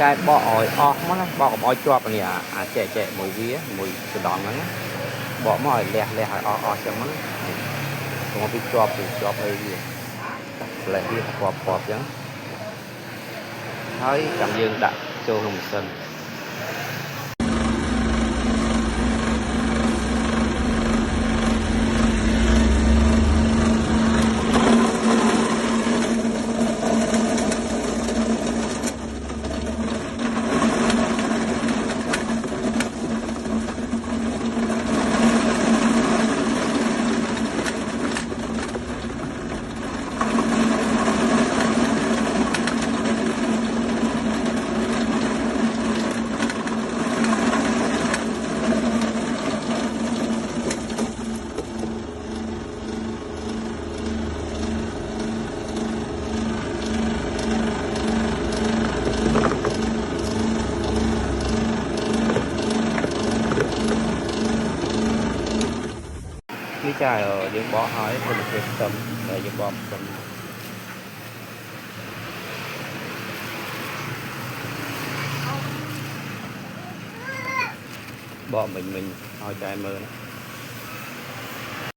cái bọ ỏi o mất bọ bọ chọp này trẻ trẻ mùi vía mùi từ đòn nó bọ mỏi lẹ lẹ o cho mất còn bị chọp hay gì lại đi quặp chứ thấy cảm dương đặt cho hồng sân cái chai ở những bó hỏi có được việc tâm để những bó tâm bó mình hỏi chai mơ